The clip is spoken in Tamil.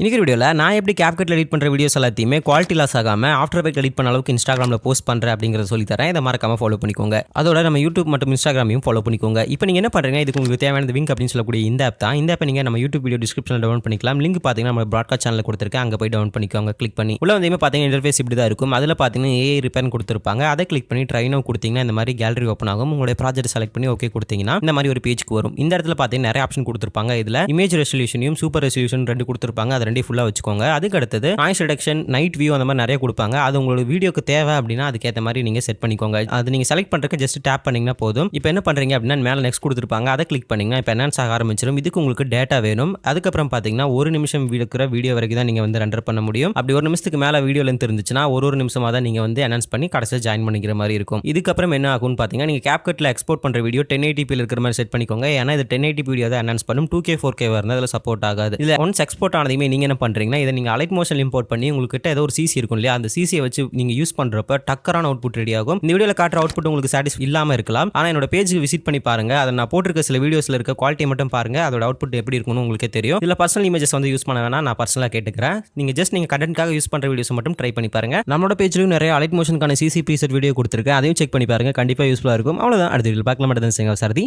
இன்னைக்கு வீடியோல நான் எப்படி CapCut எடிட் பண்ற வீடியோஸ் எல்லாத்தையுமே குவாலிட்டி லாஸ் ஆகாம ஆஃப்டர் எஃபெக்ட் எடிட் பண்ண அளவுக்கு இன்ஸ்டாகிராம்ல போஸ்ட் பண்றேன் அப்படிங்கறத சொல்லி தரேன். இதை மறக்காம ஃபாலோ பண்ணிக்கோங்க. அதோட நம்ம யூடியூப் மற்றும் இன்ஸ்டாகிராமையும் ஃபாலோ பண்ணிக்கோங்க. இப்போ நீங்க என்ன பண்றீங்க, இதுக்கு உங்களுக்கு தேவையான லிங்க் அப்படின்னு சொல்லக்கூடிய இந்த ஆப் தான். இந்த ஆப் நீங்க நம்ம யூடியூப் வீடியோ டிஸ்கிரிப்ஷன்ல டவுன்லோட் பண்ணிக்கலாம். லிங்க் பாத்தீங்கன்னா நம்ம பிராட்காஸ்ட் சேனல்ல கொடுத்திருக்கேன், அங்க போய் டவுன்லோட் பண்ணிக்கோங்க. கிளிக் பண்ணி உள்ள வந்து பாத்தீங்கன்னா இன்டர்ஃபேஸ் இப்படி தான் இருக்கும். அதுல பாத்தீங்கன்னா ஏஐ ரிப்பேர்னு கொடுத்திருப்பாங்க. அதை கிளிக் பண்ணி ட்ரை நவ் கொடுத்தீங்கன்னா இந்த மாதிரி கேலரி ஓப்பன் ஆகும். உங்களுடைய ப்ராஜெக்ட் செலக்ட் பண்ணி ஓகே கொடுத்தீங்கன்னா இந்த மாதிரி ஒரு பேஜ்க்கு வரும். இந்த இடத்துல பாத்தீங்கன்னா நிறைய ஆப்ஷன் கொடுத்திருப்பாங்க. இதுல இமேஜ் ரெசல்யூஷனையும் சூப்பர் ரெசல்யூஷன் ரெண்டு கொடுத்திருப்பாங்க. அது ரெண்டையும் ஃபுல்லா வச்சுக்கோங்க. அதுக்கு அடுத்தது நாய்ஸ் ரிடக்ஷன், நைட் வியூ அந்த மாதிரி நிறைய கொடுப்பாங்க. அது உங்களோட வீடியோக்கு தேவை அப்படின்னா அதுக்கேற்ற மாதிரி நீங்க செட் பண்ணிக்கோங்க. அது நீங்க செலக்ட் பண்றதுக்கு ஜஸ்ட் டேப் பண்ணீங்கன்னா போதும். இப்போ என்ன பண்றீங்க அப்படின்னா மேல நெக்ஸ்ட் கொடுத்துருப்பாங்க, அதை கிளிக் பண்ணீங்கன்னா இப்போ என்ஹான்ஸ் ஆக ஆரம்பிச்சிடும். இதுக்கு உங்களுக்கு டேட்டா வேணும். அதுக்கப்புறம் பாத்தீங்கன்னா ஒரு நிமிஷம் இருக்கிற வீடியோ வரைக்கும் தான் நீங்க வந்து ரெண்டர் பண்ண முடியும். அப்படி ஒரு நிமிஷத்துக்கு மேல வீடியோ லென்த் இருந்துச்சுன்னா ஒரு நிமிஷமா தான் நீங்க வந்து என்ஹான்ஸ் பண்ணி கடைசியில் ஜாயின் பண்ணிக்கிற மாதிரி இருக்கும். இதுக்கப்புறம் என்ன ஆகும்னு பாத்தீங்கன்னா நீங்க CapCutல எக்ஸ்போர்ட் பண்ற வீடியோ 1080p இருக்கிற மாதிரி செட் பண்ணிக்கோங்க. ஏன்னா இது 1080p வீடியோ தான் என்ஹான்ஸ் பண்ணும். 2K 4K வரணும், அதில் சப்போர்ட் ஆகாது. இதுல ஒன்ஸ் எக்ஸ்போர்ட் ஆனதையுமே நீங்க என்ன பண்றீங்கன்னா இதை நீங்க Alightmotion இம்போர்ட் பண்ணி உங்ககிட்ட ஏதோ ஒரு சிசி இருக்கும் இல்லையா, அந்த சிசியை வச்சு நீங்க யூஸ் பண்றப்ப டக்கரான அவுட்புட் ரெடி ஆகும். இந்த வீடியோல காட்டுற அவுட்புட் உங்களுக்கு சாட்டிஸ்ஃபை இல்லாம இருக்கலாம். ஆனா என்னோட பேஜுக்கு விசிட் பண்ணி பாருங்க. அதை நான் போட்டிருக்க சில வீடியோஸ்ல இருக்க குவாலிட்டி மட்டும் பாருங்க. அதோட அவுட்புட் எப்படி இருக்கும்னு உங்களுக்கே தெரியும். இதுல பர்சனல் இமேஜஸ் வந்து யூஸ் பண்ண வேணாம், நான் பர்சனலா கேட்டுக்கிறேன். நீங்க கண்டென்ட்காக யூஸ் பண்ற வீடியோஸ் மட்டும் ட்ரை பண்ணி பாருங்க. நம்மளோட பேஜ்லயும் நிறைய Alightmotionக்கான சிசி ப்ரீசெட் வீடியோ கொடுத்திருக்கேன். அதையும் செக் பண்ணி பாருங்க, கண்டிப்பா யூஸ்ஃபுல்லா இருக்கும். அவ்வளவுதான், அடுத்த வீடியோல பார்க்கலாம். மட்டும் தான் சாரதி.